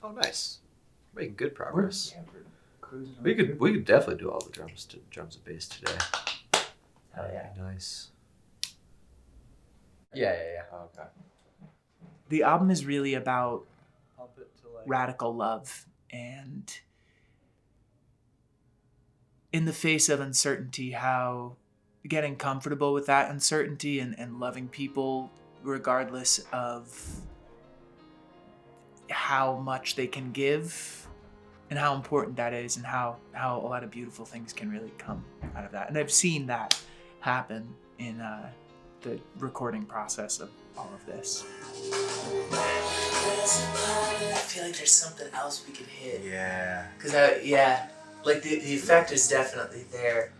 Oh, nice. Making good progress. We're cruising. We could definitely do all the drums and bass today. Hell yeah. Nice. Yeah. Oh, okay. The album is really about Pump it to like radical love, and in the face of uncertainty, how getting comfortable with that uncertainty and loving people regardless of how much they can give and how important that is, and how a lot of beautiful things can really come out of that. And I've seen that happen in the recording process of all of this. I feel like there's something else we could hit. Yeah. Because, like the effect is definitely there.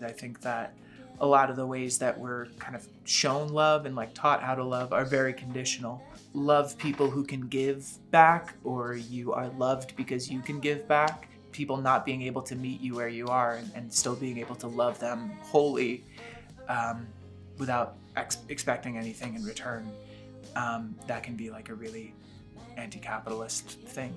I think that a lot of the ways that we're kind of shown love and like taught how to love are very conditional. Love people who can give back, or you are loved because you can give back. People not being able to meet you where you are and still being able to love them wholly without expecting anything in return. That can be like a really anti-capitalist thing.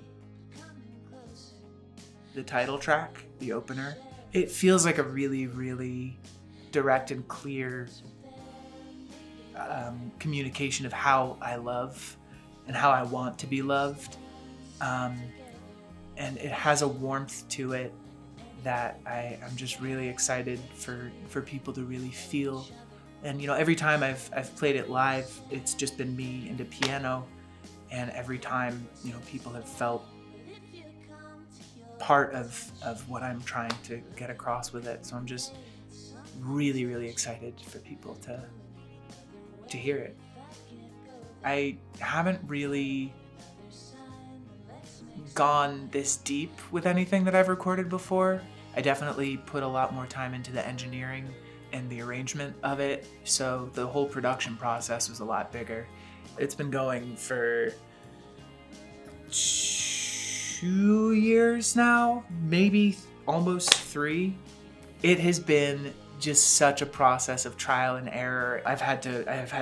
The title track, the opener, it feels like a really, really direct and clear communication of how I love and how I want to be loved. And it has a warmth to it that I'm just really excited for people to really feel. And every time I've played it live, it's just been me and a piano, and every time people have felt part of what I'm trying to get across with it. So I'm just really, really excited for people to hear it. I haven't really gone this deep with anything that I've recorded before. I definitely put a lot more time into the engineering and the arrangement of it, so the whole production process was a lot bigger. It's been going for 2 years now, maybe almost 3. It has been just such a process of trial and error. I have had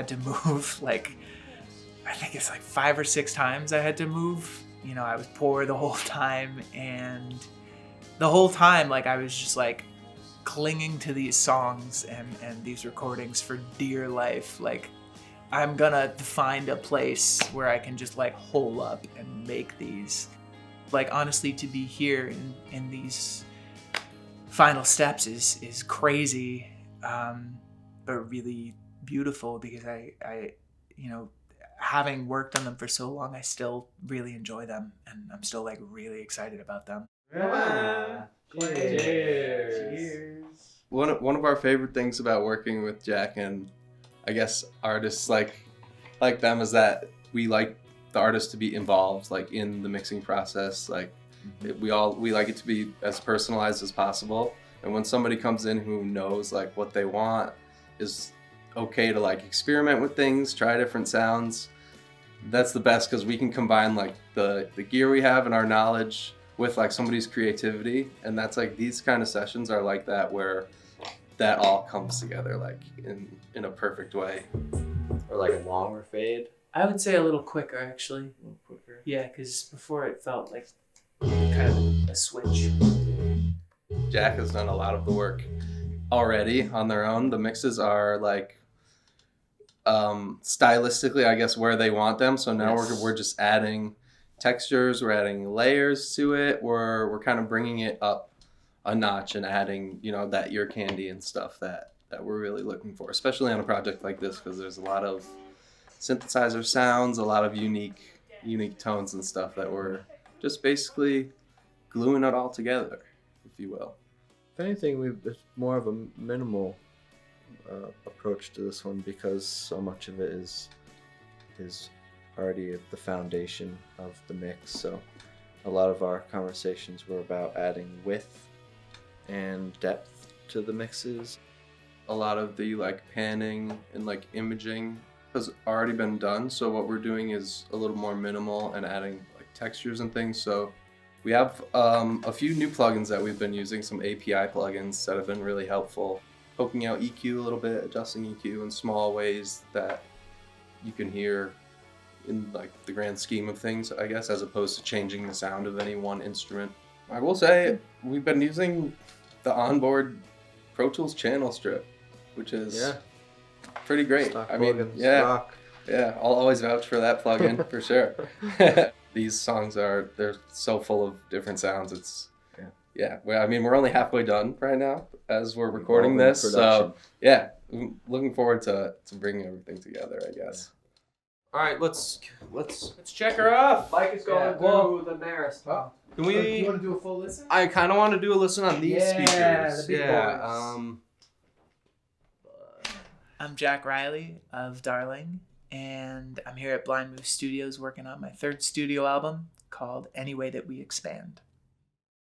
to move I think it's 5 or 6 times I had to move. I was poor the whole time, and the whole time I was just clinging to these songs and these recordings for dear life. I'm gonna find a place where I can just hole up and make these. Honestly, to be here in these final steps is crazy, but really beautiful, because I having worked on them for so long, I still really enjoy them, and I'm still really excited about them. Cheers. One of our favorite things about working with Jack and I guess artists like them is that we like the artist to be involved in the mixing process. We like it to be as personalized as possible, and when somebody comes in who knows what they want, is okay to experiment with things, try different sounds, that's the best, because we can combine the gear we have and our knowledge with somebody's creativity, and that's these kind of sessions are like that, where that all comes together in a perfect way. Or a longer fade. I would say a little quicker, actually. A little quicker. Yeah, because before it felt like kind of a switch. Jack has done a lot of the work already on their own. The mixes are stylistically, I guess, where they want them. So now we're just adding textures, we're adding layers to it. We're kind of bringing it up a notch and adding, that ear candy and stuff that we're really looking for, especially on a project like this, because there's a lot of synthesizer sounds, a lot of unique tones and stuff that we're just basically gluing it all together, if you will. If anything, it's more of a minimal approach to this one, because so much of it is already at the foundation of the mix. So a lot of our conversations were about adding width and depth to the mixes. A lot of the panning and imaging has already been done, so what we're doing is a little more minimal and adding textures and things. So we have a few new plugins that we've been using, some API plugins that have been really helpful, poking out EQ a little bit, adjusting EQ in small ways that you can hear in like the grand scheme of things, I guess, as opposed to changing the sound of any one instrument. I will say we've been using the onboard Pro Tools channel strip, which is pretty great. Stock I mean, plugins, yeah, rock. yeah, I'll always vouch for that plugin for sure. These songs they're so full of different sounds. It's well, I mean, we're only halfway done right now as we're recording this, so yeah, I'm looking forward to bringing everything together, I guess. All right, let's check her off. Mike is going through the Maris. Oh. Can Do we? you want to do a full listen? I kind of want to do a listen on these speakers. the big boys. I'm Jack Riley of Darling, and I'm here at Blind Moose Studios working on my third studio album called Any Way That We Expand.